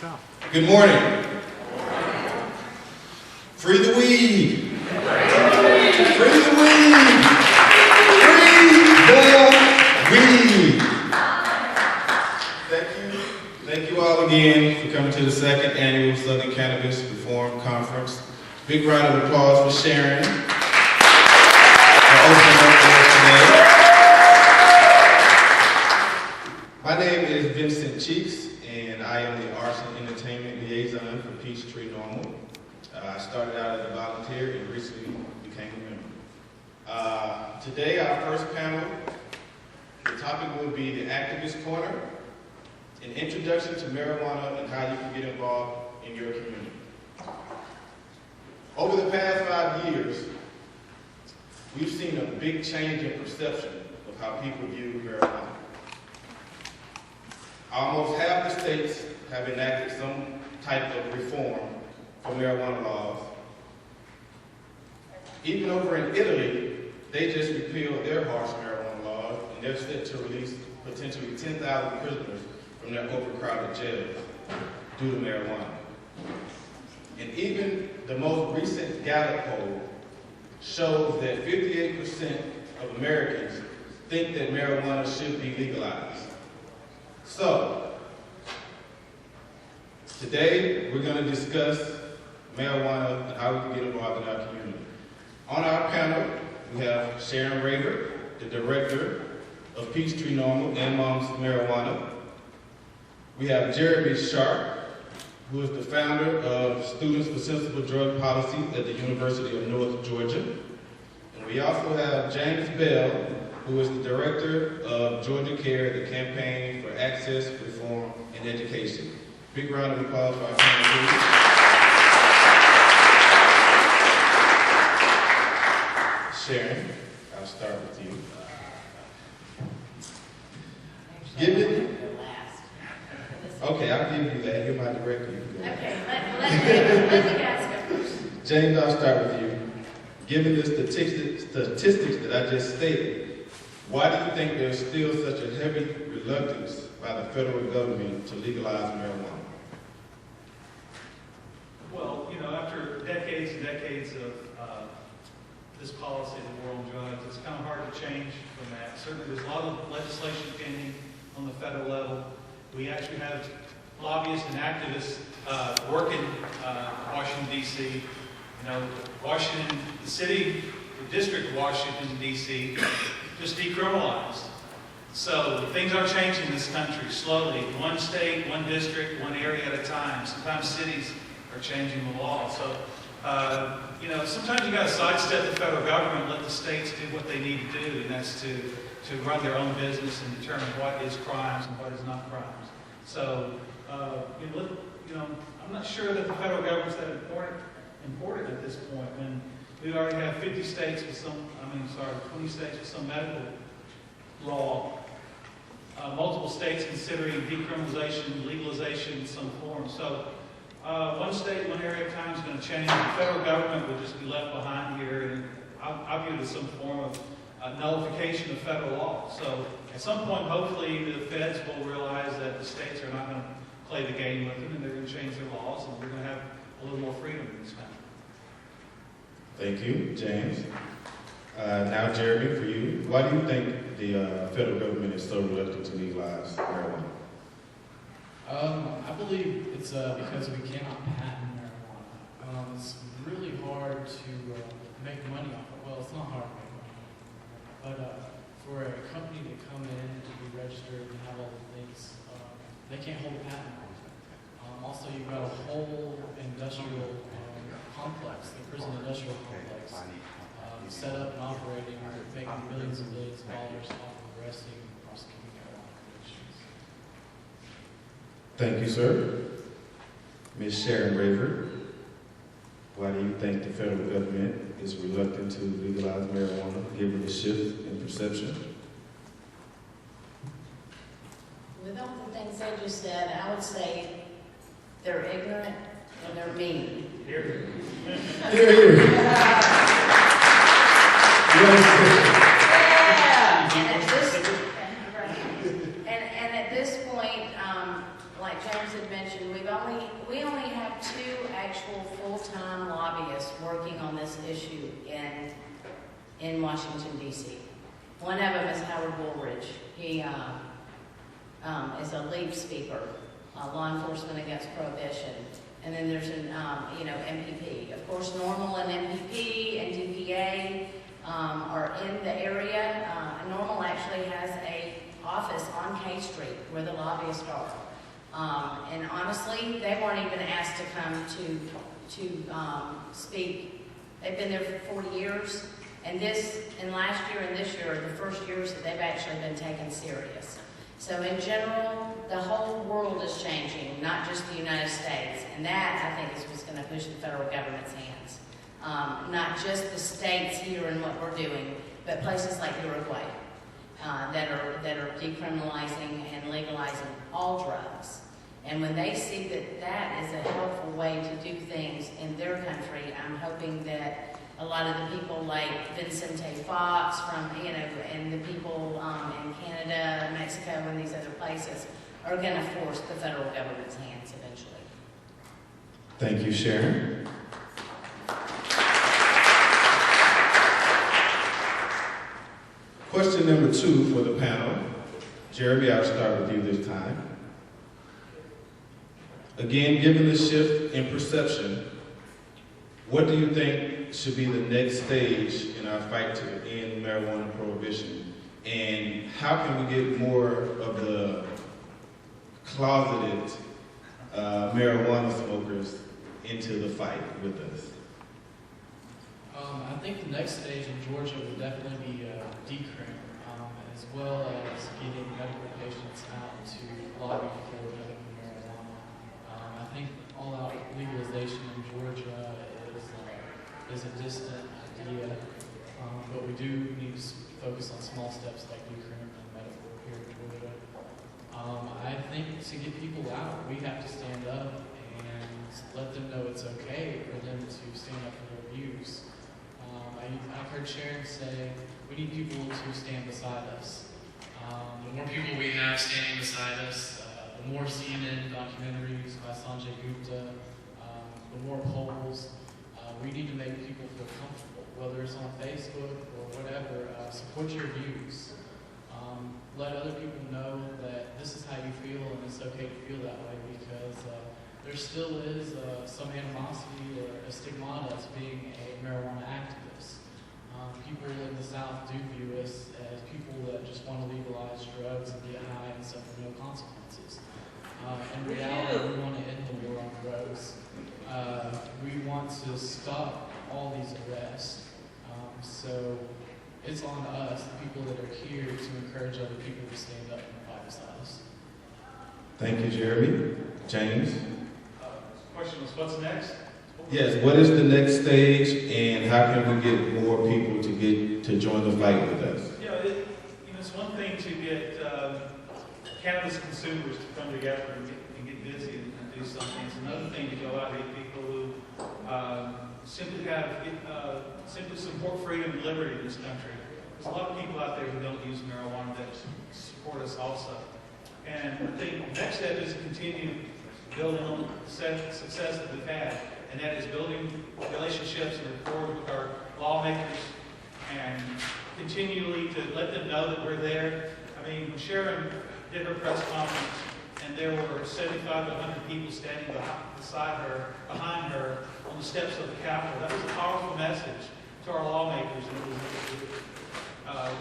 Good morning. Free the weed. Free the weed. Free the weed. Thank you all again for coming to the second annual Southern Cannabis Reform Conference. Big round of applause for Sharon for opening up for us today. My name is Vincent Cheeks, and I am the Arts and Entertainment Liaison for Peachtree Normal. I started out as a volunteer and recently became a member. Today, our first panel, the topic will be the Activist Corner, an introduction to marijuana and how you can get involved in your community. Over the past 5 years, we've seen a big change in perception of how people view marijuana. Almost half the states have enacted some type of reform for marijuana laws. Even over in Italy, they just repealed their harsh marijuana laws, and they're set to release potentially 10,000 prisoners from their overcrowded jails due to marijuana. And even the most recent Gallup poll shows that 58% of Americans think that marijuana should be legalized. So, today we're going to discuss marijuana and how we can get involved in our community. On our panel, we have Sharon Ravert, the director of Peachtree Normal and Moms Marijuana. We have Jeremy Sharp, who is the founder of Students for Sensible Drug Policy at the University of North Georgia. And we also have James Bell, who is the director of Georgia Care, the Campaign for Access, Reform, and Education. Big round of applause for our panel, please. Sharon, I'll start with you. Okay, I'll give you that. You're my director. Okay, let the guys go first. James, I'll start with you. Given the statistics that I just stated, why do you think there's still such a heavy reluctance by the federal government to legalize marijuana? Well, after decades and decades of this policy of the war on drugs, it's kind of hard to change from that. Certainly there's a lot of legislation pending on the federal level. We actually have lobbyists and activists working in Washington, D.C. Washington, the city, the district of Washington, D.C. just decriminalized. So things are changing in this country slowly. One state, one district, one area at a time. Sometimes cities are changing the law. So, sometimes you got to sidestep the federal government and let the states do what they need to do, and that's to run their own business and determine what is crimes and what is not crimes. So, I'm not sure that the federal government's that important at this point. When we already have 20 states with some medical law, multiple states considering decriminalization, legalization in some form. So, one state, one area at a time is going to change. The federal government will just be left behind here, and I view it as some form of nullification of federal law. So at some point, hopefully, the feds will realize that the states are not going to play the game with them, and they're going to change their laws, and we're going to have a little more freedom in this country. Thank you, James. Now, Jeremy, for you, why do you think the federal government is so reluctant to legalize marijuana? I believe it's because we cannot patent marijuana. It's really hard to make money off it. Well, it's not hard to make money off it, but for a company to come in to be registered and have all the things, they can't hold a patent on it. Also, you've got a whole industrial complex, the prison industrial complex, set up and operating, making millions and millions of dollars off of arresting and prosecuting marijuana convictions. Thank you, sir. Ms. Sharon Ravert, why do you think the federal government is reluctant to legalize marijuana, given the shift in perception? With all the things I just said, I would say they're ignorant and they're mean. Here. And at this point, like James had mentioned, we only have 2 actual full-time lobbyists working on this issue in Washington, D.C. One of them is Howard Woolridge. He is a lead speaker, Law Enforcement Against Prohibition. And then there's an, MPP. Of course, Normal and MPP and DPA are in the area. Normal actually has a office on K Street where the lobbyists are. And honestly, they weren't even asked to come to speak. They've been there for 40 years. And last year and this year are the first years that they've actually been taken serious. So in general, the whole world is changing, not just the United States. And that, I think, is what's going to push the federal government's hands. Not just the states here and what we're doing, but places like Uruguay that are decriminalizing and legalizing all drugs. And when they see that that is a helpful way to do things in their country, I'm hoping that a lot of the people like Vincente Fox and the people in Canada, Mexico, and these other places are going to force the federal government's hands eventually. Thank you, Sharon. Question number 2 for the panel. Jeremy, I'll start with you this time. Again, given the shift in perception, what do you think should be the next stage in our fight to end marijuana prohibition? And how can we get more of the closeted marijuana smokers into the fight with us? I think the next stage in Georgia would definitely be decrim, as well as getting medical patients out to lobby for medical marijuana. I think all-out legalization in Georgia is a distant idea, but we do need to focus on small steps like decrim and medical here in Georgia. I think to get people out, we have to stand up and let them know it's okay for them to stand up for their views. I've heard Sharon say we need people to stand beside us. The more people we have standing beside us, the more CNN documentaries by Sanjay Gupta, the more polls. We need to make people feel comfortable, whether it's on Facebook or whatever. Support your views. Let other people know that this is how you feel and it's okay to feel that way, because there still is some animosity or a stigmata as being a marijuana activist. People in the South do view us as people that just want to legalize drugs and get high and suffer no consequences. In reality, we want to end the war on drugs. We want to stop all these arrests. So it's on us, the people that are here, to encourage other people to stand up and fight beside us. Thank you, Jeremy. James? Question was, what's next? Yes, what is the next stage, and how can we get more people to join the fight with us? Yeah, it's one thing to get cannabis consumers to come together and get busy and do something. It's another thing to go out and get people who simply support freedom and liberty in this country. There's a lot of people out there who don't use marijuana that support us also. And I think the next step is to continue building on the success that we've had, and that is building relationships and rapport with our lawmakers and continually to let them know that we're there. I mean, when Sharon did her press conference and there were 75 to 100 people standing behind her on the steps of the Capitol, that was a powerful message to our lawmakers, and it was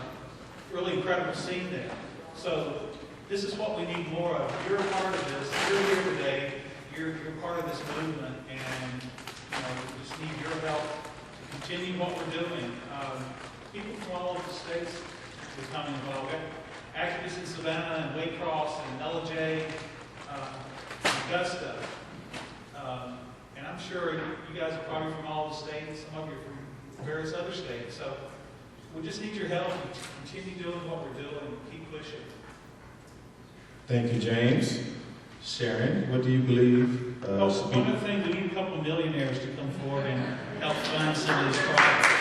really incredible scene there. So this is what we need more of. You're a part of this. You're here today. You're part of this movement, and we just need your help to continue what we're doing. People from all over the states are becoming involved. Activists in Savannah and Waycross and LJ, Augusta, and I'm sure you guys are probably from all the states. Some of you are from various other states. So we just need your help to continue doing what we're doing and keep pushing. Thank you, James. Sharon, what do you believe? One other thing, we need a couple of millionaires to come forward and help fund some of these projects.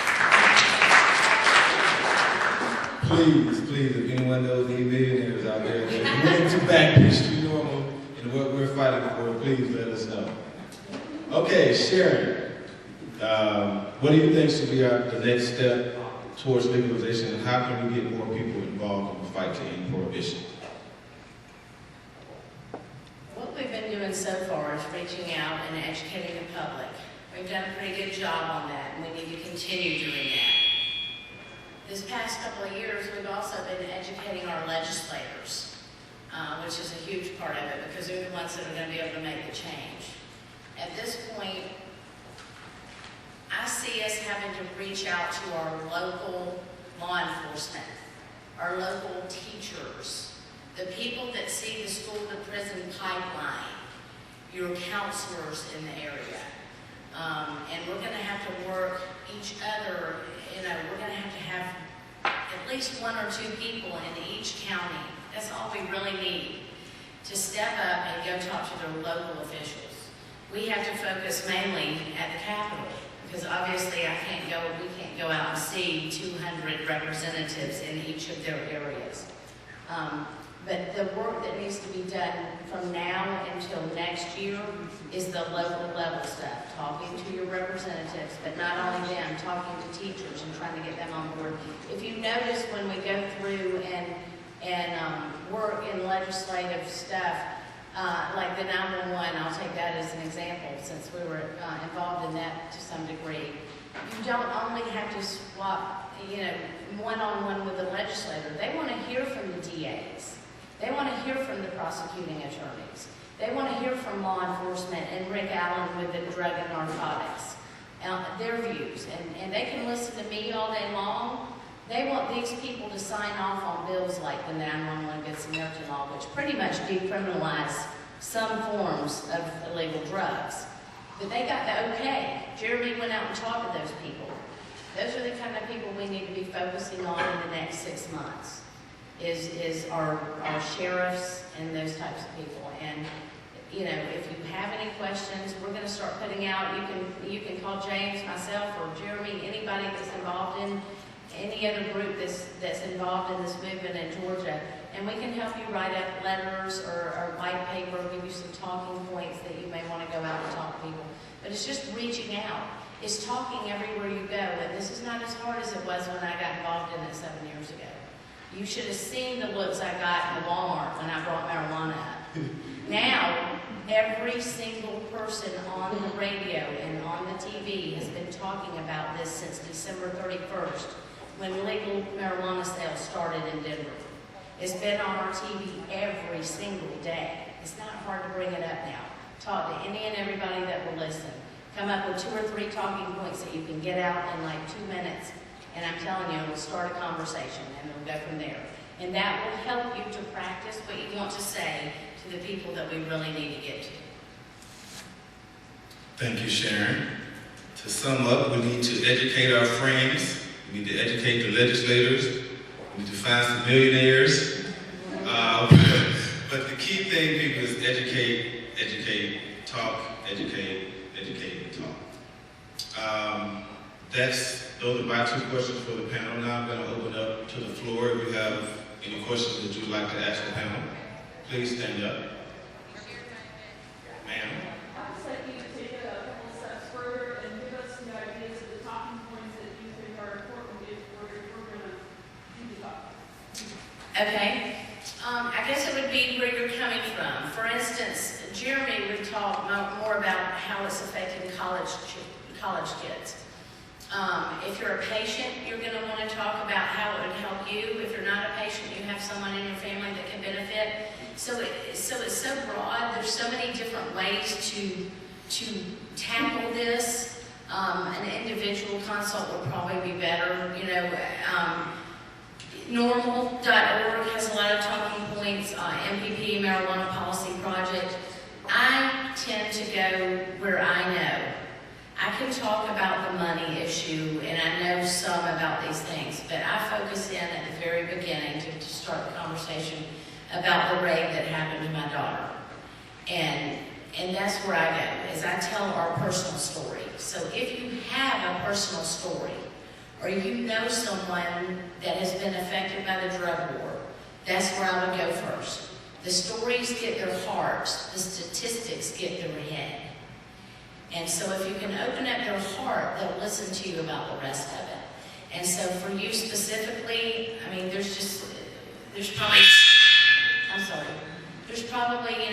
Please, if anyone knows any millionaires out there that are willing to back Peachtree Normal in and what we're fighting for, please let us know. Okay, Sharon, what do you think should be the next step towards legalization, and how can we get more people involved in the fight to end prohibition? What we've been doing so far is reaching out and educating the public. We've done a pretty good job on that, and we need to continue doing that. This past couple of years, we've also been educating our legislators, which is a huge part of it, because they're the ones that are going to be able to make the change. At this point, I see us having to reach out to our local law enforcement, our local teachers, the people that see the school-to-prison pipeline, your counselors in the area. And we're going to have to work each other, we're going to have at least 1 or 2 people in each county. That's all we really need, to step up and go talk to their local officials. We have to focus mainly at the Capitol, because obviously we can't go out and see 200 representatives in each of their areas. But the work that needs to be done from now until next year is the local level stuff, talking to your representatives, but not only them, talking to teachers and trying to get them on board. If you notice when we go through and work in legislative stuff, like the 911, I'll take that as an example, since we were involved in that to some degree. You don't only have to swap, one-on-one with the legislator. They want to hear from the DAs. They want to hear from the prosecuting attorneys. They want to hear from law enforcement and Rick Allen with the drug and narcotics, their views. And they can listen to me all day long. They want these people to sign off on bills like the 911 Good Samaritan Law, which pretty much decriminalize some forms of illegal drugs. But they got the okay. Jeremy went out and talked to those people. Those are the kind of people we need to be focusing on in the next 6 months, is our sheriffs and those types of people. And if you have any questions, we're going to start putting out, you can call James, myself, or Jeremy, anybody that's involved in any other group that's involved in this movement in Georgia, and we can help you write up letters or white paper, give you some talking points that you may want to go out and talk to people. But it's just reaching out. It's talking everywhere you go, and this is not as hard as it was when I got involved in it 7 years ago. You should have seen the looks I got in the Walmart when I brought marijuana up. Now, every single person on the radio and on the TV has been talking about this since December 31st, when legal marijuana sales started in Denver. It's been on our TV every single day. It's not hard to bring it up now. Talk to any and everybody that will listen. Come up with 2 or 3 talking points that you can get out in like 2 minutes. And I'm telling you, it'll start a conversation and it'll go from there. And that will help you to practice what you want to say to the people that we really need to get to. Thank you, Sharon. To sum up, we need to educate our friends. We need to educate the legislators. We need to find some millionaires. But the key thing, people, is educate, talk, educate, and talk. Those are my 2 questions for the panel. Now I'm going to open up to the floor. If you have any questions that you'd like to ask the panel, please stand up. Ma'am. I'd just like you to take it a couple of steps further and give us the ideas of the talking points that you think are important if we're going to do the talk. Okay. I guess it would be where you're coming from. For instance, Jeremy would talk more about how it's affecting college kids. If you're a patient, you're going to want to talk about how it would help you. If you're not a patient, you have someone in your family that can benefit. So it's so broad. There's so many different ways to tackle this. An individual consult would probably be better. Normal.org has a lot of talking points. MPP, Marijuana Policy Project. I tend to go where I know. I can talk about the money issue, and I know some about these things, but I focus in at the very beginning to start the conversation about the rape that happened to my daughter. And that's where I go, is I tell our personal story. So if you have a personal story, or you know someone that has been affected by the drug war, that's where I would go first. The stories get their hearts, the statistics get their head. And so if you can open up their heart, they'll listen to you about the rest of it. And so for you specifically, I mean, there's probably,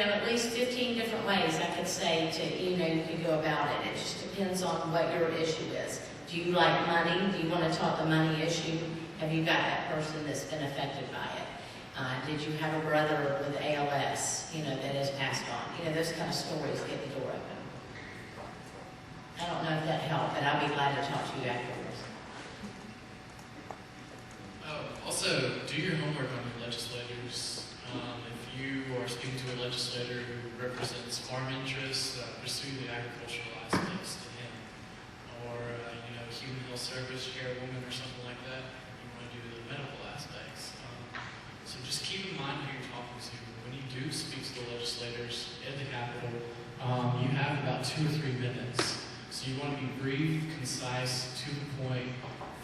at least 15 different ways I could say you could go about it. It just depends on what your issue is. Do you like money? Do you want to talk the money issue? Have you got that person that's been affected by it? Did you have a brother with ALS, that has passed on? Those kind of stories get the door open. I don't know if that helped, but I'll be glad to talk to you afterwards. Also, do your homework on your legislators. If you are speaking to a legislator who represents farm interests, pursue the agricultural aspects to him. Or, human health service, chairwoman, or something like that. You want to do the medical aspects. So just keep in mind who you're talking to. When you do speak to the legislators at the Capitol, you have about 2 or 3 minutes. So you want to be brief, concise, to the point,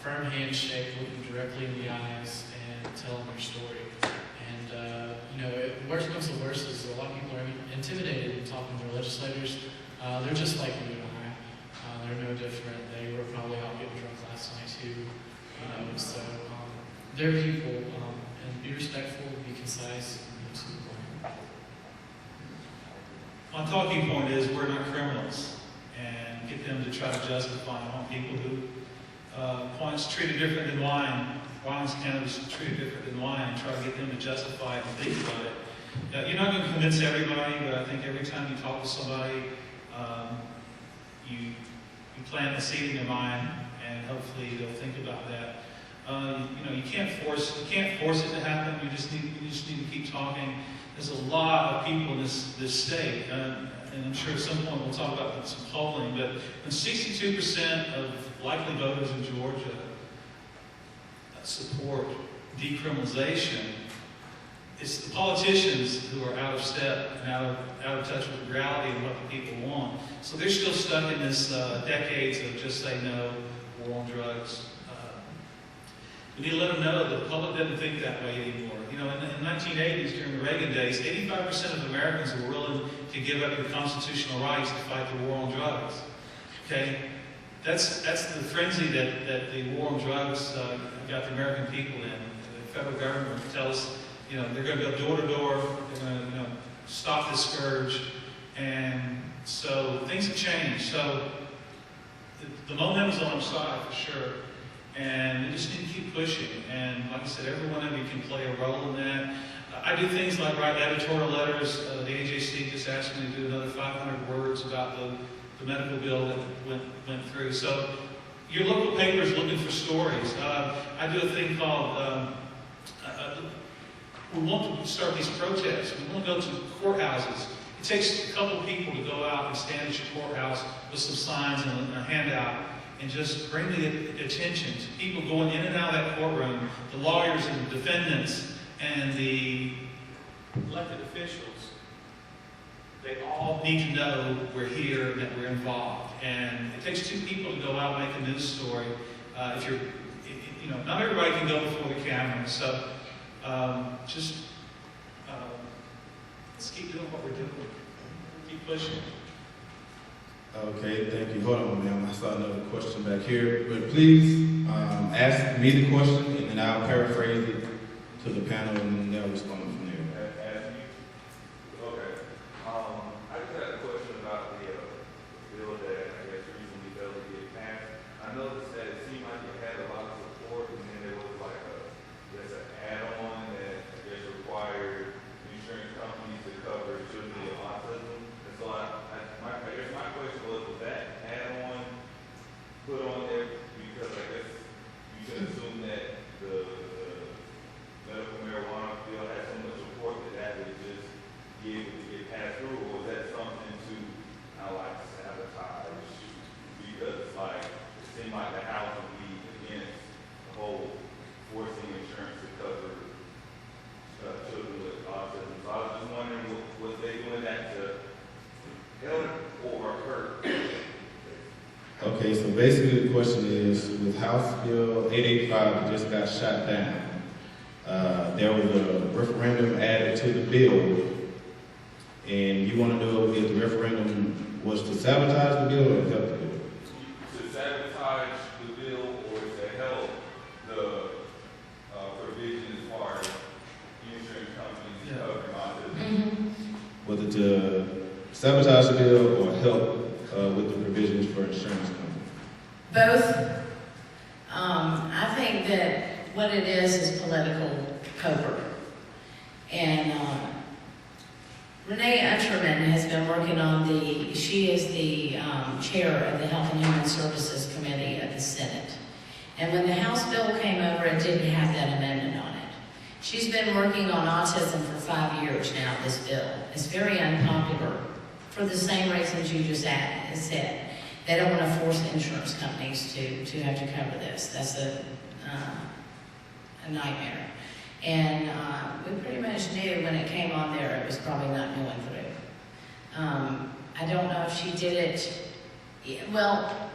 firm handshake, looking directly in the eyes, and tell them your story. And, worst comes to worst is a lot of people are intimidated in talking to their legislators. They're just like you and I. They're no different. They were probably out getting drunk last night too. So they're people, and be respectful, be concise, and to the point. My talking point is we're not criminals, and get them to try to justify on people who points treated different than wine. Wine's cannabis is treated different than wine, and try to get them to justify it and think about it. Now, you're not going to convince everybody, but I think every time you talk to somebody, you plant the seed in their mind, and hopefully they'll think about that. You can't force it to happen. You just need to keep talking. There's a lot of people in this state, and I'm sure at some point we'll talk about some polling, but when 62% of likely voters in Georgia support decriminalization, it's the politicians who are out of step and out of touch with reality and what the people want. So they're still stuck in this decades of just say no, war on drugs. We need to let them know that the public doesn't think that way anymore. In the 1980s, during the Reagan days, 85% of Americans were willing to give up their constitutional rights to fight the war on drugs. Okay? That's the frenzy that the war on drugs got the American people in. The federal government tells us, they're going to go door to door. They're going to, stop this scourge. And so things have changed. So the momentum's on our side for sure. And we just need to keep pushing. And like I said, every one of you can play a role in that. I do things like write editorial letters. The AJC just asked me to do another 500 words about the medical bill that went through. So your local paper is looking for stories. I do a thing called, we want to start these protests. We want to go to courthouses. It takes a couple of people to go out and stand at your courthouse with some signs and a handout and just bring the attention to people going in and out of that courtroom, the lawyers and the defendants and the elected officials. They all need to know we're here and that we're involved. And it takes 2 people to go out and make a news story. Not everybody can go before the camera. So let's keep doing what we're doing. Keep pushing. Okay, thank you. Hold on, ma'am. I saw another question back here. But please ask me the question, and then I'll paraphrase it to the panel, and then they'll respond from there. Okay. I just had a question about the bill that I guess recently failed to get passed. I noticed that it seemed like it had a lot of support, and then there was like an add-on that I guess required insurance companies to cover children with autism. And so I guess my question was that add-on put on there because I guess you can assume that the medical marijuana bill has so much support that would just be able to get passed through, or was that something to sabotage? Because it seemed like the House would be against the whole forcing insurance to cover children with autism. So I was just wondering, was they doing that to help or hurt? Okay, so basically the question is, with House Bill 885 that just got shot down, There was a referendum added to the bill, and you want to know if the referendum was to sabotage the bill or help the bill? To sabotage the bill or to help the provision as far as insurance companies covering autism? Was it to sabotage the bill or help with the provisions for insurance companies? Both. I think that what it is political covert. And Renee Unterman has been working on she is the chair of the Health and Human Services Committee of the Senate. And when the House bill came over, it didn't have that amendment on it. She's been working on autism for 5 years now, this bill. It's very unpopular for the same reasons you just said. They don't want to force insurance companies to have to cover this. That's a nightmare. And we pretty much knew when it came on there it was probably not going through. I don't know if she did it. Well,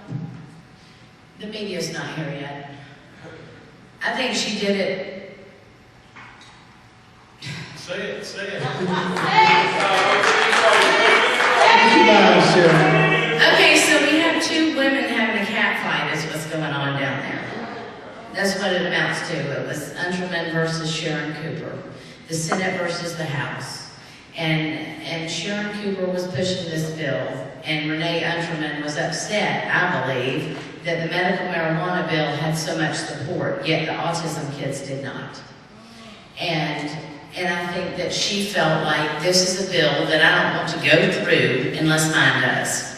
the media's not here yet. I think she did it. Say it. Okay, so we have two women having a cat fight is what's going on down there. That's what it amounts to. It was Unterman versus Sharon Cooper, the Senate versus the House. And Sharon Cooper was pushing this bill, and Renee Unterman was upset, I believe, that the medical marijuana bill had so much support, yet the autism kids did not. And I think that she felt like this is a bill that I don't want to go through unless mine does.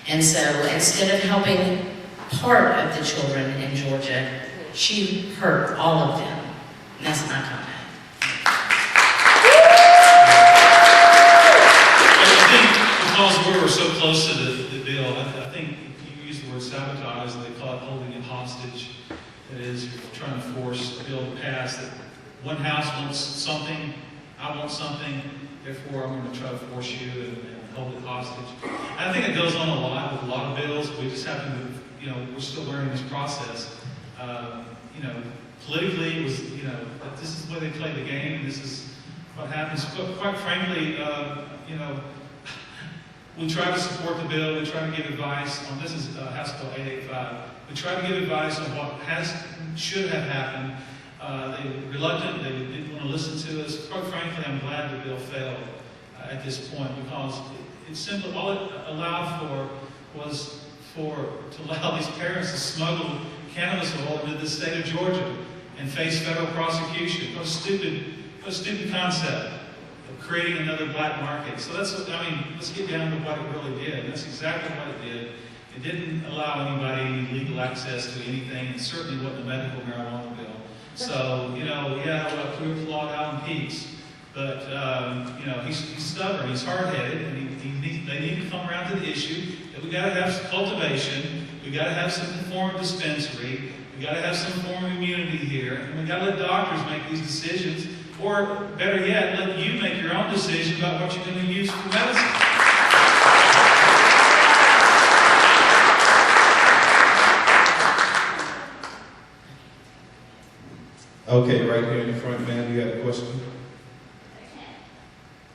And so instead of helping part of the children in Georgia, she hurt all of them. And that's my comment. I think because we were so close to the bill, I think if you use the word sabotage, they call it holding it hostage. That is, you're trying to force a bill to pass that one house wants something, I want something, therefore I'm going to try to force you and hold it hostage. I think it goes on a lot with a lot of bills. We just happen to, we're still learning this process. Politically, it was, this is the way they play the game, and this is what happens. Quite frankly, we try to support the bill, we try to give advice on, this is House Bill 885. We try to give advice on what should have happened. They were reluctant, they didn't want to listen to us. Quite frankly, I'm glad the bill failed at this point, because it simply, all it allowed for was to allow these parents to smuggle cannabis oil into the state of Georgia and face federal prosecution. What a stupid concept of creating another black market. So let's get down to what it really did. That's exactly what it did. It didn't allow anybody legal access to anything, and certainly wasn't a medical marijuana bill. So, we applaud Alan Peaks, but, he's stubborn, he's hard-headed, and they need to come around to the issue that we got to have some cultivation, we got to have some form of dispensary, we got to have some form of immunity here, and we got to let doctors make these decisions, or better yet, let you make your own decision about what you're going to use for medicine. Okay, right here in the front, ma'am, you got a question?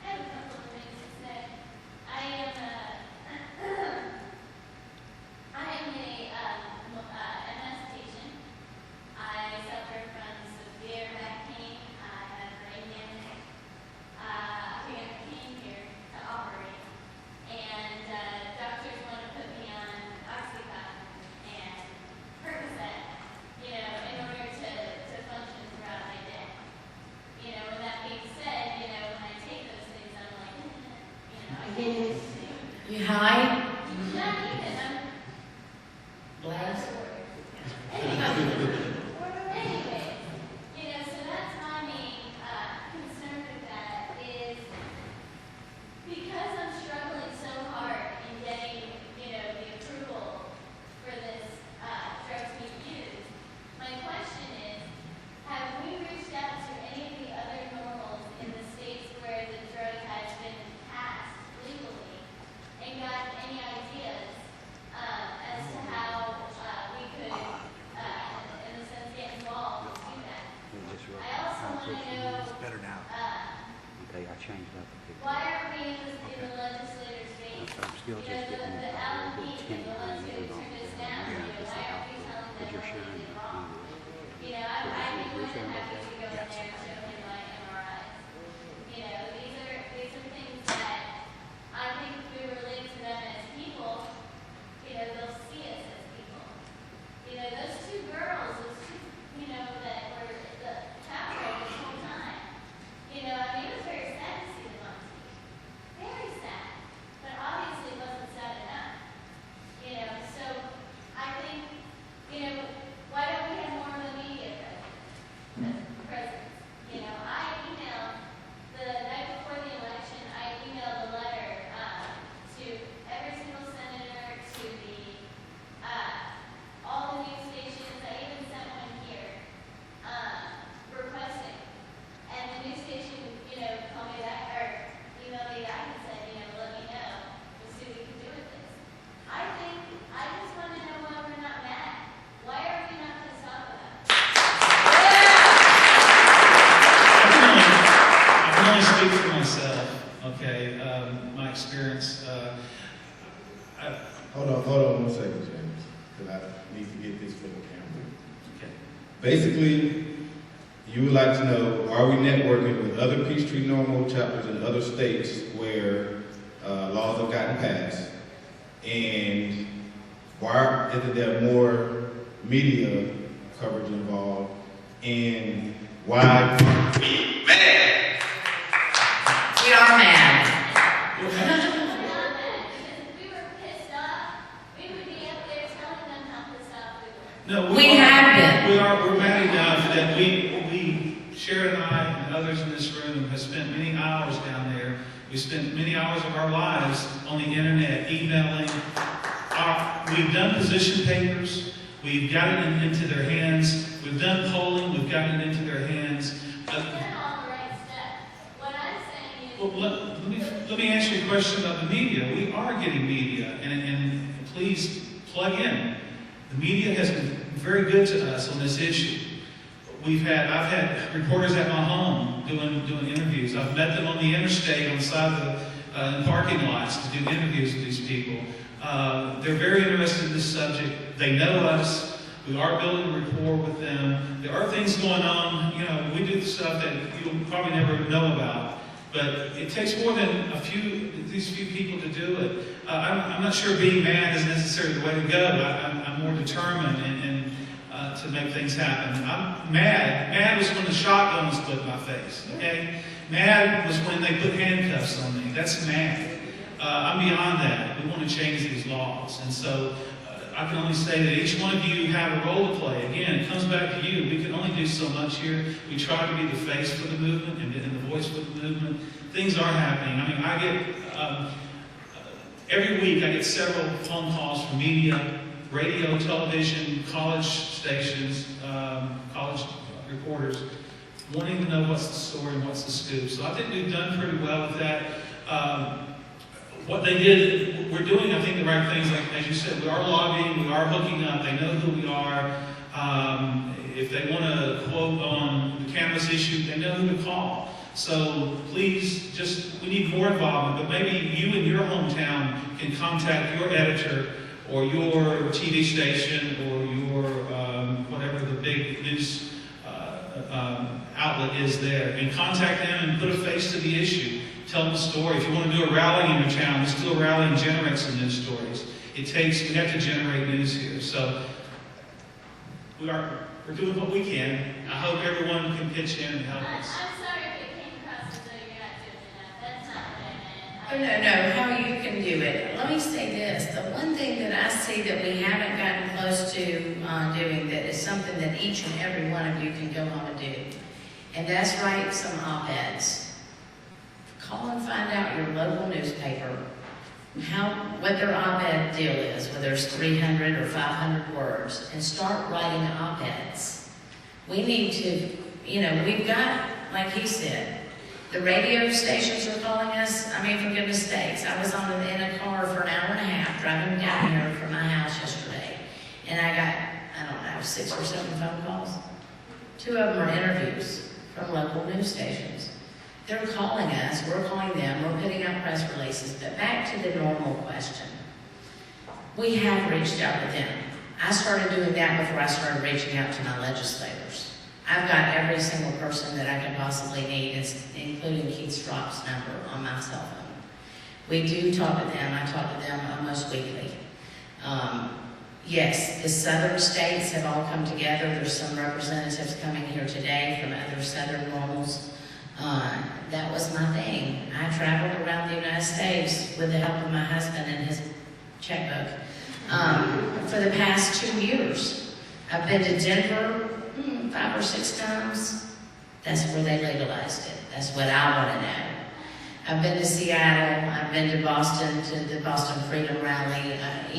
I have a couple of things to say. I am a MS patient. I suffer from severe back pain. I have brain damage. We came here to operate, and doctors want to put me on Oxycontin and Percocet, in order to function throughout my day. With that being said, when I take those things, I'm like, I can't. You high? Not even. I'm Blast? Anyway, so that's my main concern with that is because I'm struggling so hard in getting, the approval for this drug to be used. My question is, have we reached out to any of the other normals in the states where the drug has been passed legally and got any ideas that we're going to do wrong. You know, I'd be more than happy to go in there and show him my MRIs. You know, these are things that I think if we relate to them as people, you know, they'll see us as people. You know, those two girls, you know, that were the power this whole time. You know, I mean, it was very sad to see them on TV. Very sad. But obviously it wasn't sad enough. You know, so I think, you know, why don't we have more of a media presence? You know, I emailed the night before the election, I emailed a letter to every single senator, to the all the news stations. I even sent one here requesting, and the news station, you know, called me back or emailed me back and said, you know, let me know. We'll see what we can do with this. I just want to know why we're not mad. Why are we not pissed off about it? I can only speak for myself, okay? My experience, Hold on 1 second, James, because I need to get this for the camera. okay. Basically, you would like to know, are we networking with other Peachtree Normal chapters in other states where laws have gotten passed? And why isn't there more media coverage involved? And why we mad? We are mad. We're not mad, because if we were pissed off, we would be up there telling them how pissed off we were. No, We have been. We're mad enough that Sharon and I and others in this room have spent many hours down there. We spent many hours of our lives on the internet, emailing. We've done position papers. We've gotten it into their hands. We've done polling. We've gotten it into their hands. We've done all the right stuff. What I'm saying is... Well, let me answer your question about the media. We are getting media, and please plug in. The media has been very good to us on this issue. I've had reporters at my home doing interviews. I've met them on the interstate on the side of the parking lots to do interviews with these people. They're very interested in this subject. They know us. We are building rapport with them. There are things going on. You know, we do stuff that you'll probably never know about. But it takes more than these few people to do it. I'm not sure being mad is necessarily the way to go. I'm more determined and to make things happen. I'm mad. Mad was when the shotgun was put in my face. Okay? Mad was when they put handcuffs on me. That's mad. I'm beyond that. We want to change these laws. And so I can only say that each one of you have a role to play. Again, it comes back to you. We can only do so much here. We try to be the face for the movement and the voice for the movement. Things are happening. I mean, I get, every week I get several phone calls from media, radio, television, college stations, college reporters, wanting to know what's the story and what's the scoop. So I think we've done pretty well with that. What they did, we're doing, I think, the right things. Like, as you said, we are lobbying, we are hooking up, they know who we are. If they want to quote on the cannabis issue, they know who to call. So please, we need more involvement, but maybe you in your hometown can contact your editor or your TV station or your, whatever the big news outlet is there, and contact them and put a face to the issue. Tell them the story. If you want to do a rally in your town, let's do a rally and generate some news stories. We have to generate news here. So we're doing what we can. I hope everyone can pitch in and help us. I'm sorry if it came across as though you're not doing enough. That's not what I meant. No, how you can do it. Let me say this. The one thing that I see that we haven't gotten close to doing that is something that each and every one of you can go home and do. And that's write some op-eds. Call and find out your local newspaper what their op-ed deal is, whether it's 300 or 500 words, and start writing op-eds. We need to, we've got, like he said, the radio stations are calling us. I mean, for goodness sakes, I was in a car for an hour and a half driving down here from my house yesterday, and I got, 6 or 7 phone calls. 2 of them are interviews from local news stations. They're calling us, we're calling them, we're putting out press releases. But back to the normal question. We have reached out to them. I started doing that before I started reaching out to my legislators. I've got every single person that I could possibly need, including Keith Stropp's number on my cell phone. We do talk to them. I talk to them almost weekly. Yes, the southern states have all come together. There's some representatives coming here today from other southern normals. That was my thing. I traveled around the United States with the help of my husband and his checkbook for the past 2 years. I've been to Denver 5 or 6 times. That's where they legalized it. That's what I want to know. I've been to Seattle. I've been to Boston, to the Boston Freedom Rally. I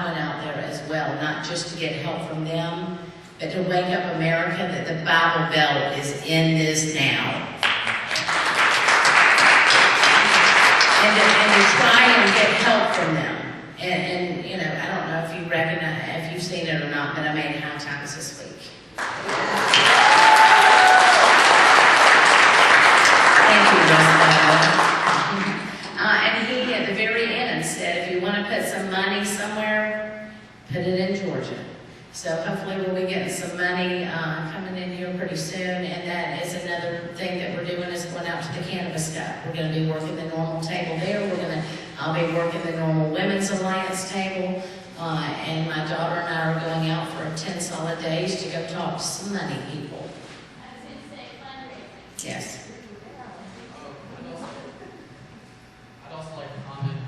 went out there as well, not just to get help from them, but to wake up America that the Bible Belt is in this now. And to try and get help from them. And I don't know if you recognize, if you've seen it or not, but I made High Times this week. Thank you, Russ. And he, at the very end, said, if you want to put some money somewhere, put it in Georgia. So hopefully we'll be getting some money coming in here pretty soon. And that is another thing that we're doing, is going out to the Cannabis stuff. We're going to be working the normal table there. I'll be working the normal Women's Alliance table. And my daughter and I are going out for 10 solid days to go talk to some money people. I was going to say fundraising. Yes. I'd also like to comment.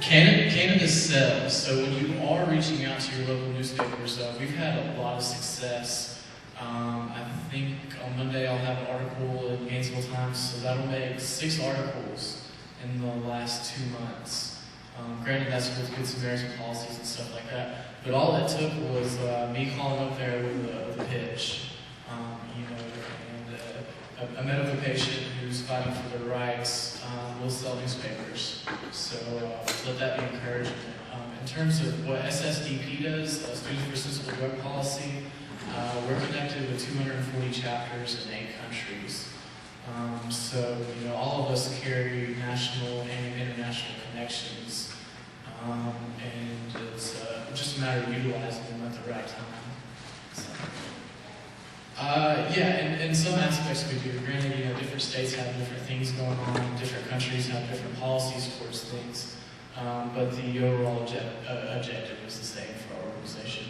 Cannabis sells. So when you are reaching out to your local newspapers, we've had a lot of success. I think on Monday I'll have an article in Gainesville Times, so that'll make 6 articles in the last 2 months. Granted, that's with Good Samaritan policies and stuff like that, but all it took was me calling up there with a pitch. A medical patient who's fighting for their rights will sell newspapers. So let that be encouragement. In terms of what SSDP does, Students for Sensible Drug Policy, we're connected with 240 chapters in 8 countries. All of us carry national and international connections. And it's just a matter of utilizing them at the right time. In some aspects we do. Granted, different states have different things going on, different countries have different policies towards things, but the overall objective is the same for our organization.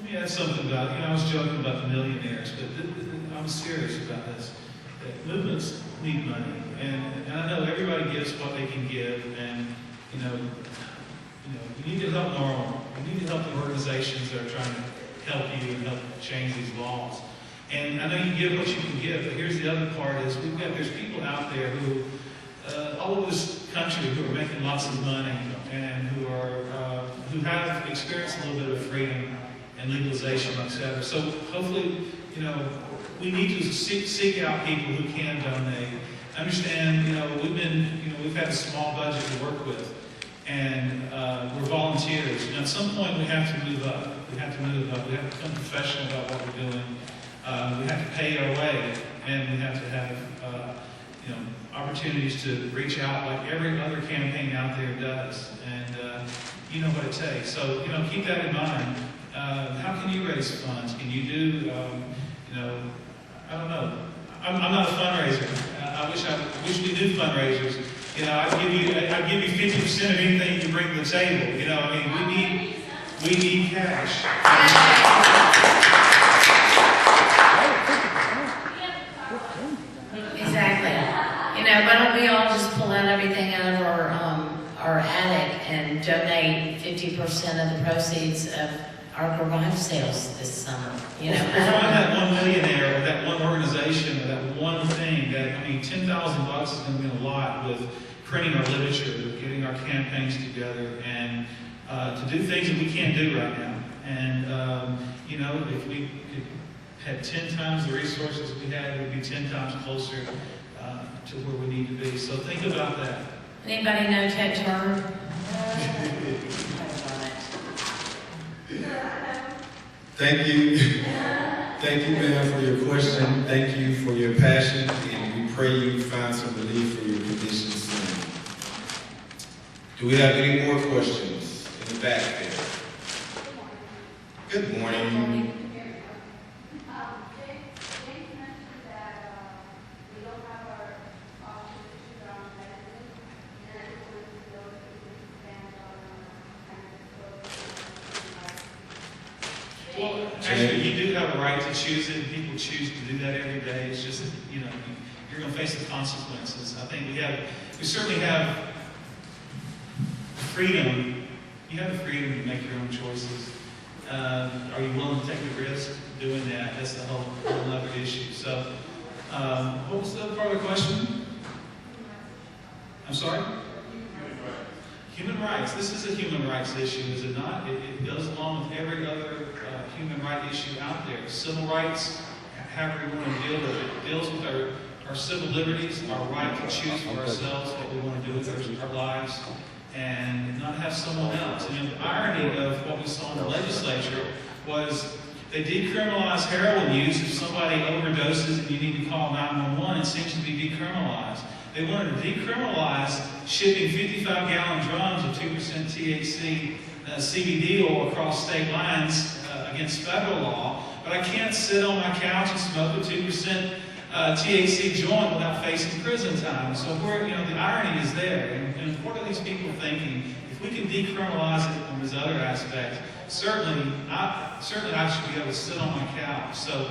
Let me add something about, I was joking about the millionaires, but I'm serious about this. That movements need money, and I know everybody gives what they can give, and you need to help normal. You need to help the organizations that are trying to help you and help change these laws. And I know you give what you can give, but here's the other part: is there's people out there who, all over this country, who are making lots of money and who have experienced a little bit of freedom and legalization, etc. So hopefully, we need to seek out people who can donate. Understand, we've had a small budget to work with, and we're volunteers. At some point, we have to move up. We have to become professional about what we're doing. We have to pay our way, and we have to have, opportunities to reach out like every other campaign out there does. And you know what it takes. So, keep that in mind. How can you raise funds? Can you do, I don't know. I'm not a fundraiser. I wish we did fundraisers. I'd give you 50% of anything you bring to the table. We need cash. Exactly. Why don't we all just pull out everything out of our attic and donate 50% of the proceeds of our garage sales this summer? Find that one millionaire or that one organization or that one thing that, $10,000 is going to be a lot with printing our literature, with getting our campaigns together, and to do things that we can't do right now. And, if we had 10 times the resources we had, we'd be 10 times closer to where we need to be. So think about that. Anybody know Ted Turner? Thank you. Thank you, ma'am, for your question. Thank you for your passion, and we pray you find some relief for your condition soon. Do we have any more questions? the back there. Good morning. Well, actually, you do have a right to choose it, and people choose to do that every day. It's just that, you know, you're going to face the consequences. I think we certainly have freedom. You have the freedom to make your own choices. Are you willing to take the risk doing that? That's the whole other issue. So, what was the other part of the question? I'm sorry? Human rights. This is a human rights issue, is it not? It goes along with every other human rights issue out there. Civil rights, however we want to deal with it, deals with our civil liberties, our right to choose for ourselves what we want to do with our lives, and not have someone else. And the irony of what we saw in the legislature was they decriminalized heroin use. If somebody overdoses and you need to call 911, it seems to be decriminalized. They wanted to decriminalize shipping 55-gallon drums of 2% THC CBD oil across state lines against federal law, but I can't sit on my couch and smoke a 2% THC joint without facing prison time. So the irony is there. And what are these people thinking? If we can decriminalize it on these other aspects, certainly I should be able to sit on my couch. So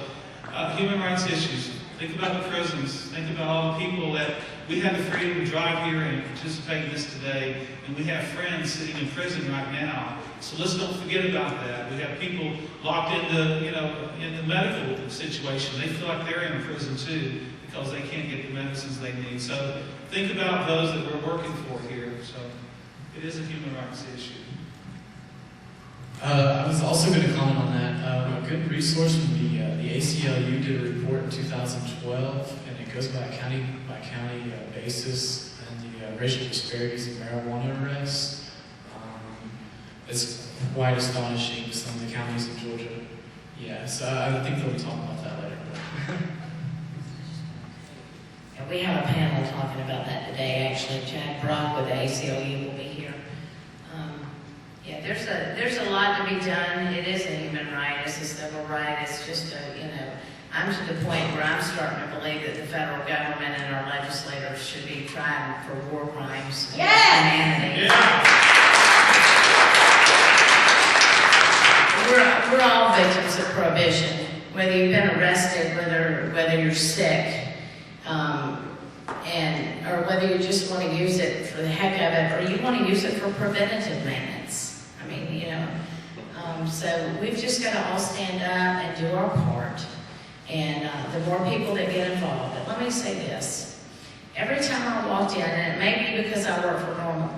human rights issues. Think about the prisons. Think about all the people that we have the freedom to drive here and participate in this today, and we have friends sitting in prison right now. So let's don't forget about that. We have people locked into, in the medical situation. They feel like they're in prison too because they can't get the medicines they need. So think about those that we're working for here. So it is a human rights issue. I was also going to comment on that. A good resource would be the ACLU did a report in 2012, and it goes by county basis and the racial disparities in marijuana arrests. It's quite astonishing, some of the counties in Georgia. Yeah, so I think they'll talk about that later. And we have a panel talking about that today, actually. Jack Brock with the ACLU will be here. There's a lot to be done. It is a human right. It's a civil right. It's just I'm to the point where I'm starting to believe that the federal government and our legislators should be trying for war crimes against humanity. We're all victims of prohibition. Whether you've been arrested, whether you're sick, or whether you just want to use it for the heck of it, or you want to use it for preventative maintenance. So we've just got to all stand up and do our part. And the more people that get involved. But let me say this. Every time I walked in, and it may be because I work for Normal,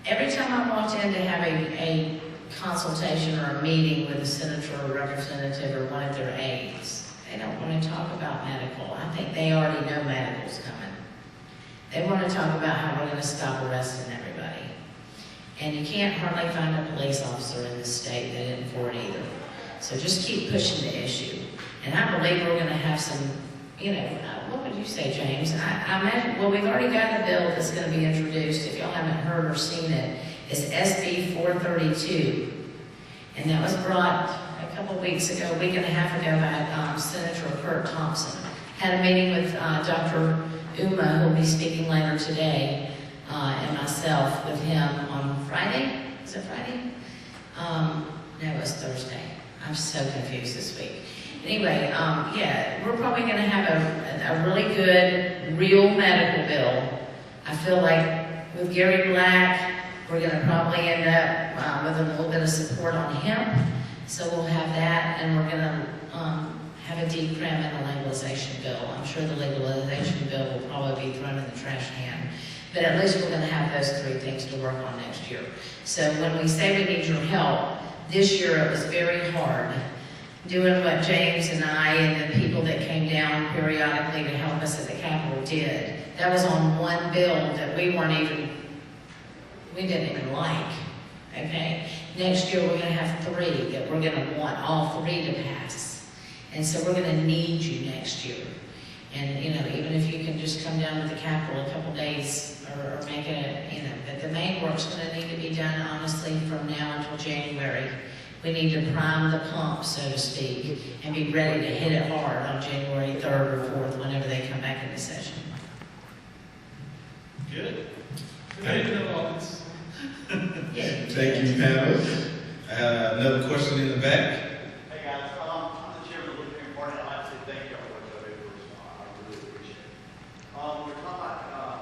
every time I walked in to have a consultation or a meeting with a senator or representative or one of their aides, they don't want to talk about medical. I think they already know medical's coming. They want to talk about how we're going to stop arresting everybody. And you can't hardly find a police officer in this state that isn't for it either. So just keep pushing the issue. And I believe we're going to have some, what would you say, James? I imagine, well, we've already got a bill that's going to be introduced. If y'all haven't heard or seen it, it's SB 432. And that was brought a couple weeks ago, a week and a half ago by Senator Kurt Thompson. Had a meeting with Dr. Uma, who will be speaking later today, and myself with him on Friday. Is it Friday? No, it was Thursday. I'm so confused this week. Anyway, we're probably going to have a really good, real medical bill. I feel like with Gary Black, we're going to probably end up with a little bit of support on hemp. So we'll have that, and we're going to have a decrim and a legalization bill. I'm sure the legalization bill will probably be thrown in the trash can. But at least we're going to have those three things to work on next year. So when we say we need your help, this year it was very hard. Doing what James and I and the people that came down periodically to help us at the Capitol did. That was on one bill that we didn't even like, okay? Next year we're gonna have three that we're gonna want all three to pass. And so we're gonna need you next year. And, you know, even if you can just come down to the Capitol a couple days or make it, you know, but the main work's gonna need to be done honestly from now until January. We need to prime the pump, so to speak, and be ready to hit it hard on January 3rd or 4th, whenever they come back into session. Good. Thank you. Yeah. Thank you, panel. Another question in the back. Hey guys, I'm the chairman of the Libertarian Party. I'd like to say thank you for what y'all do first. I really appreciate it. We're talking about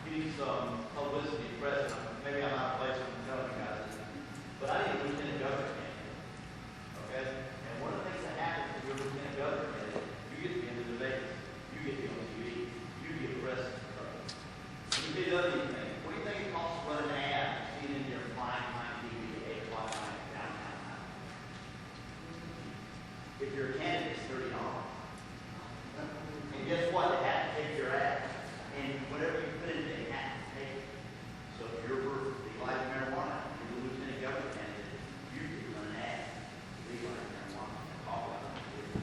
getting some publicity, press. Maybe I'm out of place when I'm telling you guys this, but I need a lieutenant governor candidate. Okay? And one of the things that happens if you're a lieutenant governor candidate, you get to be in the debates, you get to be on TV, you get press. Let me tell you the other thing. What do you think it costs to run an ad, seen in your flying behind TV at 8 o'clock at night downtown? If you're a candidate, it's $30. And guess what? They have to take your ad. And whatever you put in, they have to take it. So if you're for legalizing marijuana, you're the lieutenant governor candidate, you can run an ad, legalize marijuana, and talk about it.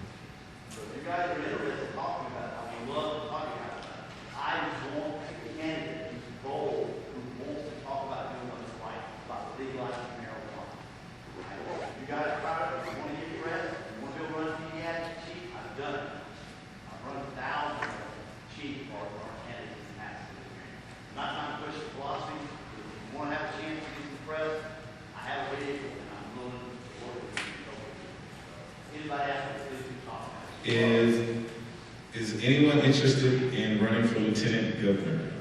So if you guys are interested in talking about it, I would love to talk about it. I want a candidate who's bold, who wants to talk about doing what's right, about legalizing marijuana. You guys try it, if you want to get press, you want to go run TV ad cheap, I've done it. I've run thousands of cheap for our candidates in that city. I'm not trying to push the philosophy, but if you want to have a chance to get some press, I have a vehicle and I'm willing to work with you. Anybody else, please do talk about it. Is anyone interested in running for lieutenant governor?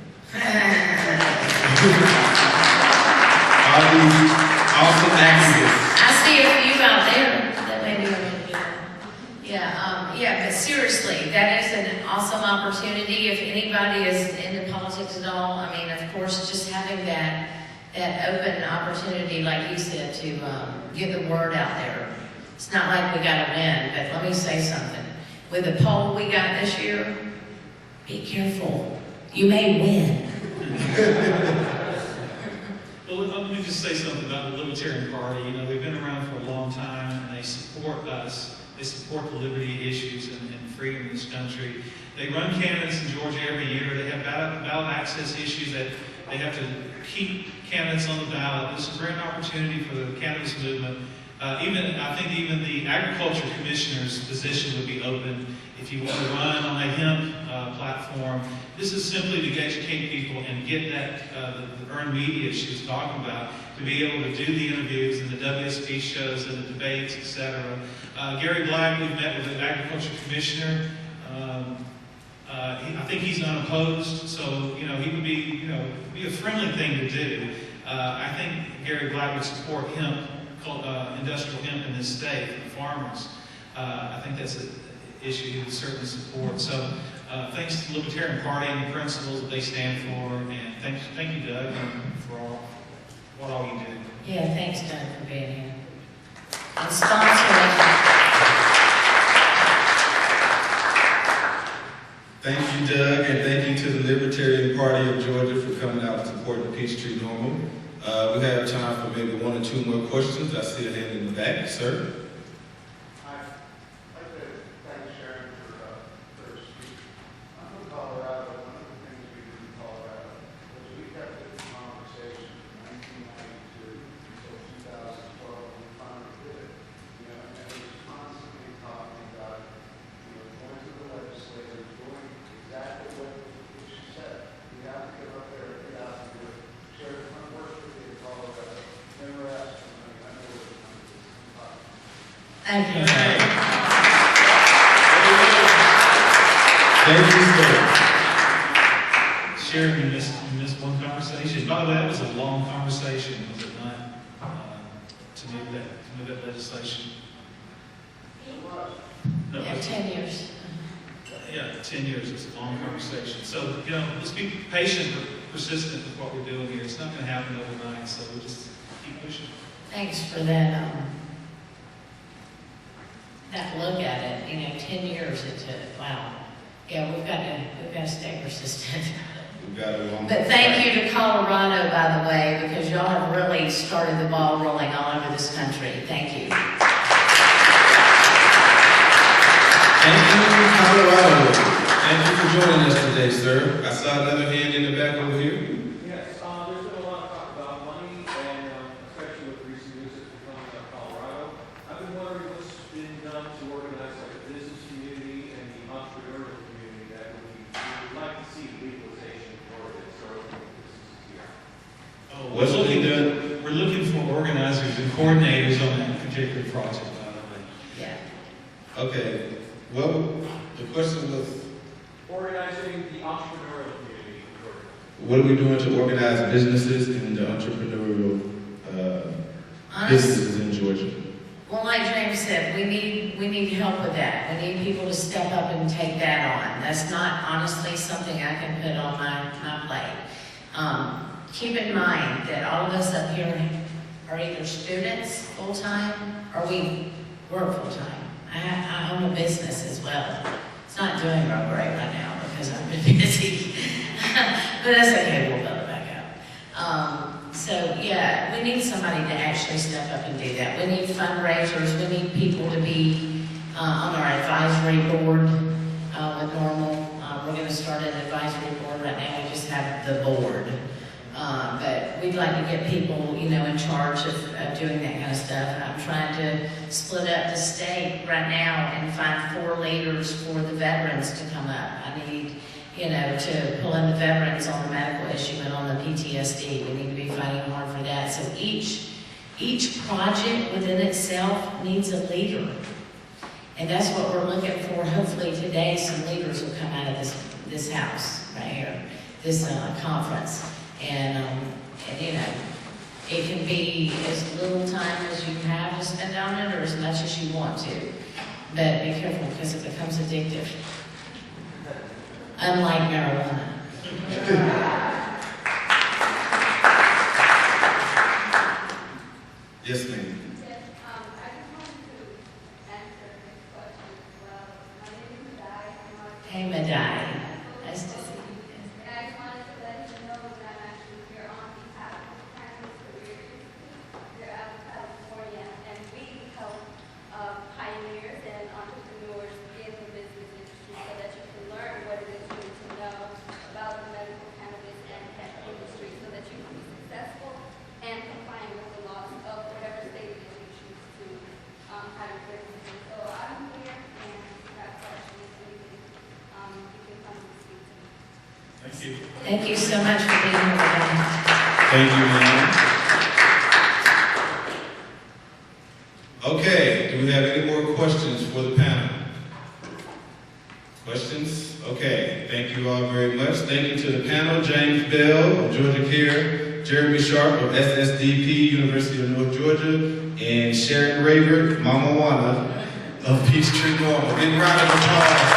All these awesome activists. I see a few out there that may be ready to do that. Yeah, but seriously, that is an awesome opportunity. If anybody is into politics at all, I mean, of course, just having that open opportunity, like you said, to get the word out there. It's not like we got to win, but let me say something. With the poll we got this year, be careful. You may win. Well, let me just say something about the Libertarian Party. You know, they've been around for a long time, and they support us. They support the liberty issues and freedom in this country. They run candidates in Georgia every year. They have ballot access issues that they have to keep candidates on the ballot. This is a great opportunity for the cannabis movement. I think even the agriculture commissioner's position would be open if you want to run on a hemp platform. This is simply to educate people and get that the earned media she was talking about, to be able to do the interviews and the WSB shows and the debates, etc. Gary Black, we've met with the agriculture commissioner. I think he's unopposed, so you know he would be a friendly thing to do. I think Gary Black would support hemp. Industrial hemp in this state for the farmers. I think that's an issue he would certainly support. So thanks to the Libertarian Party and the principles that they stand for, and thank you, Doug, for what all you do. Yeah, thanks, Doug, for being here. And sponsoring. Thank you, Doug, and thank you to the Libertarian Party of Georgia for coming out and supporting Peachtree Normal. We have time for maybe one or two more questions. I see a hand in the back, sir. I'd like to thank Sharon for speaking. I'm from Colorado. One of the things we did in Colorado was we kept this conversation from 1992 until 2012 when we finally did it. You know, and it was constantly talking about, you know, going to the legislators, doing exactly what she said. We have to get up there and get out and do it. Sharon, I'm working with you in Colorado. Never asked for money. I know where the money is. Thank you. Thank you, sir. Sharon, you missed one conversation. By the way, that was a long conversation, was it not? To move that legislation. No, Yeah, 10 years. Yeah, 10 years. It's a long conversation. So, you know, let's be patient but persistent with what we're doing here. It's not going to happen overnight, so we'll just keep pushing. Thanks for that look at it. You know, 10 years into wow. Yeah, we've got to stay persistent. We've got a long But thank you to Colorado, by the way, because y'all have really started the ball rolling all over this country. Thank you. Thank you, Colorado. Thank you for joining us today, sir. I saw another hand in the back over here. Yes, there's been a lot of talk about money, and especially with recent news that's been coming out of Colorado. I've been wondering what's been done to organize like the business community and the entrepreneurial community that we would like to see legalization for this or businesses here. Oh, What's being done? we're looking for organizers and coordinators on that particular project, by the way. Yeah. Okay. Well, the question was, Organizing the entrepreneurial community in Georgia. what are we doing to organize businesses and the entrepreneurial Honestly, businesses in Georgia? well, like James said, we need help with that. We need people to step up and take that on. That's not honestly something I can put on my plate. Keep in mind that all of us up here are either students full-time or we work full-time. I own a business as well. It's not doing real great right now because I've been busy. But that's okay, we'll build it back up. So yeah, we need somebody to actually step up and do that. We need fundraisers, we need people to be on our advisory board with Normal. We're gonna start an advisory board right now, we just have the board. But we'd like to get people, you know, in charge of doing that kind of stuff. I'm trying to split up the state right now and find 4 leaders for the veterans to come up. I need, you know, to pull in the veterans on the medical issue and on the PTSD. We need to be fighting hard for that. So each project within itself needs a leader. And that's what we're looking for. Hopefully today some leaders will come out of this house right here, this conference. And you know, it can be as little time as you have to spend on it or as much as you want to. But be careful because it becomes addictive. Unlike marijuana. Yes, ma'am. Yes, I just wanted to answer this question as well. My name is Madai. Hey, Madai. Nice to see you. And I just wanted to let you know that I'm actually here on behalf of Cannabis Career Institute here out of California, and we help pioneers and entrepreneurs in the business industry so that you can learn what it is you need to know about the medical cannabis and hemp industry so that you can be successful and complying with the laws of whatever state that you choose to have your business in. So I'm here, and if you have questions, anything, you can come and speak to me. Thank you. Thank you so much for being here today. Thank you, ma'am. Okay, do we have any more questions for the panel? Questions? Okay, thank you all very much. Thank you to the panel, James Bell of Georgia Care, Jeremy Sharp of SSDP, University of North Georgia, and Sharon Ravert, Mama Wana of Peachtree Normal. Big round of applause.